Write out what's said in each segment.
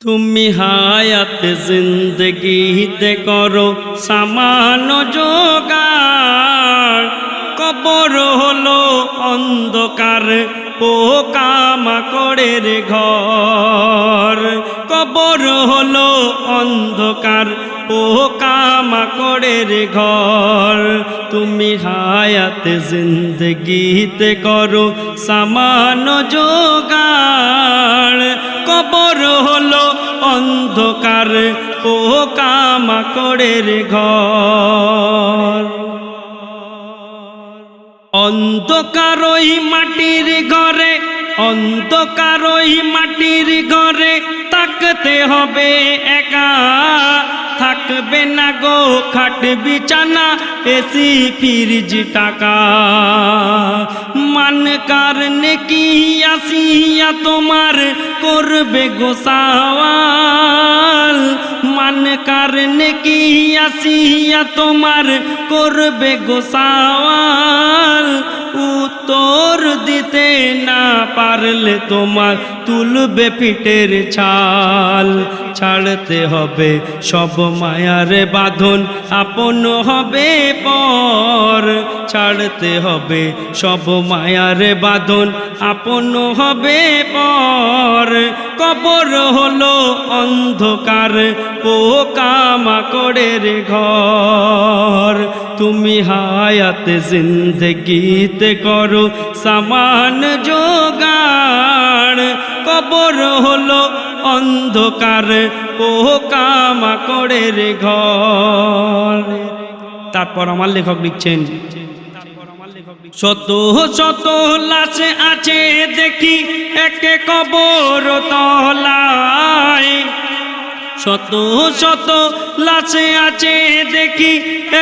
তুমি হায়াত জিন্দগিতে করো সামান্য জোগাড়, কবর হলো অন্ধকার পোকামাকড়ের ঘর। কবর হলো অন্ধকার পোকামাকড়ের ঘর। তুমি হায়াত জিন্দগিতে করো সামান্য জোগাড়, কবর হলো অন্ধকার পোকামাকড়ের ঘর। অন্ধকার ওই মাটির ঘরে, অন্ধকার ওই মাটির ঘরে থাকতে হবে একা, থাকবে না গো খাট বিছানা এসি ফ্রিজ টাকা। মান কারণে কি আসিয়া তোমার করবে গো সওয়াল, মান কারণে কি আসিয়া তোমার করবে গো সওয়াল। উত্তর দিতে না পারলে তোমার তুলবে পিঠের ছাল। ছাড়তে হবে সব মায়ার বাঁধন, আপন হবে পর। ছাড়তে হবে সব মায়ার বাঁধন, আপন হবে পর। কবর হলো অন্ধকার পোকামাকড়ের ঘর। তুমি হায়াত জিন্দগিতে করো সামান্য জোগাড়, কবর হলো অন্ধকার পোকামাকড়ের ঘর। তারপর আমার লেখক লিখছেন, শত শত লাশ আছে দেখি একে কবর তলায়। শত শত লাশ আছে দেখি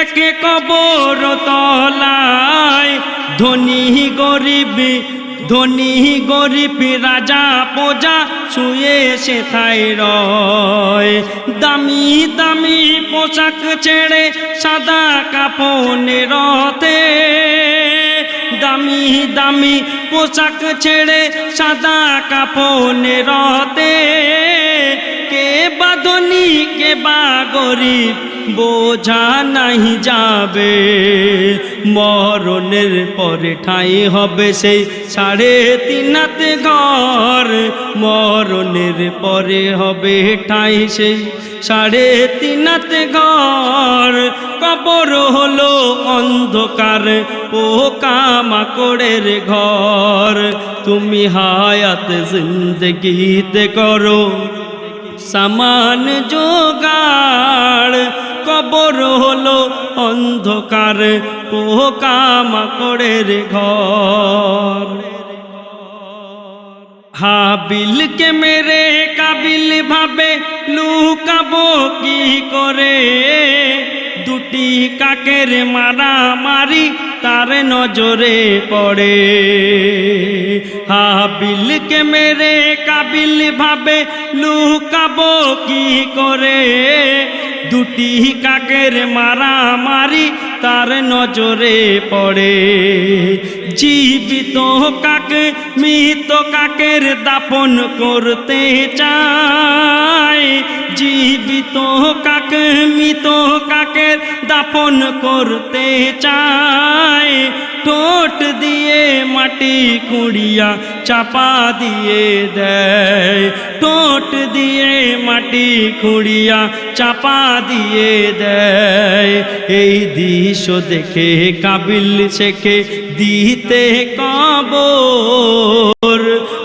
একে কবর তলায়। ধনী গরিব, ধনী গরিব, রাজা প্রজা শুয়ে সেথায় রয়। দামি দামি পোশাক ছেড়ে সাদা কাফনে রতে, দামি দামি পোশাক ছেড়ে সাদা কাফনে রতে। কে বা ধনী কে বা গরিব বোঝা নাহি যাবে, মরণের পরে ঠাঁই হবে সেই 3.5 হাত ঘর। মরণের পরে হবে ঠাঁই সেই 3.5 হাত ঘর। কবর হলো অন্ধকার পোকামাকড়ের ঘর। তুমি হায়াত জিন্দগিতে করো সামান জোগাড়, কবর হলো অন্ধকার পোকামাকড়ের ঘর। হাবিলকে মেরে কাবিল ভাবে লুকাবো কি করে, দুটি কাকের মারামারি তার নজরে পড়ে। হাবিলকে মেরে কাবিল ভাবে লুকাবো কি করে, দুটি কাকের মারামারি তার নজরে পড়ে। জীবিত কাক মৃত কাকের দাপন করতে চায়, জীবিত কাক মৃত কাকের দাপন করতে চায়। ঠোঁট দিয়ে মাটি কুড়িয়া চাপা দিয়ে দেয়, ঠোঁট দিয়ে মাটি কুড়িয়া চাপা দিয়ে দেয়। এই দৃশ্য দেখে কাবিল শেখে দিতে কবর।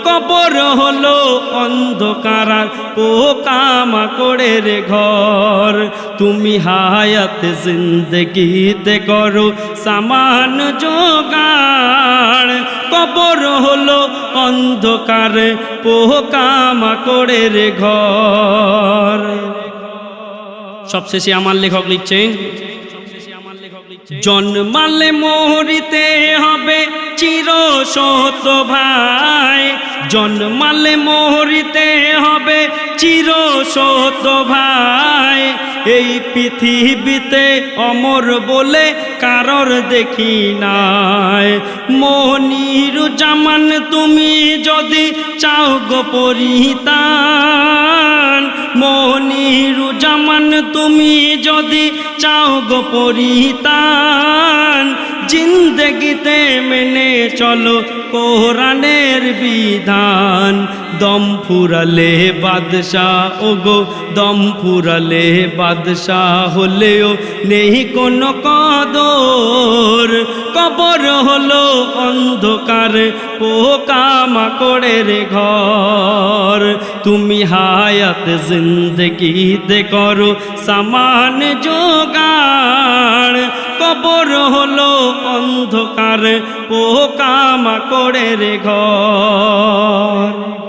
কবর হলো অন্ধকার পোকামাকড়ের ঘর। তুমি হায়াত জিন্দগিতে করো সামান জোগাড়, কবর হলো অন্ধকার পোকামাকড়ের ঘর। সবশেষে আমার লেখক লিখছেন, জন্মালে মরিতে হবে চির সত ভাই, জন্মালে মরিতে হবে চির সত ভাই। এই পৃথিবীতে অমর বলে কারোর দেখি নাই। মনিরুজ্জামান তুমি যদি চাও গো পরিতান, তুমি যদি চাও গো পরিতান, জিন্দগিতে মেনে চলো কোরআনের বিধান। দম ফুরালে বাদশাহ ওগো, দম ফুরালে বাদশাহ হলেও নেই কোনো কদর। কবর হলো অন্ধকার পোকামাকড়ের ঘর। তুমি হায়াত জিন্দগিতে করো সামান জোগাড়। কবর হলো অন্ধকার পোকামাকড়ের ঘর।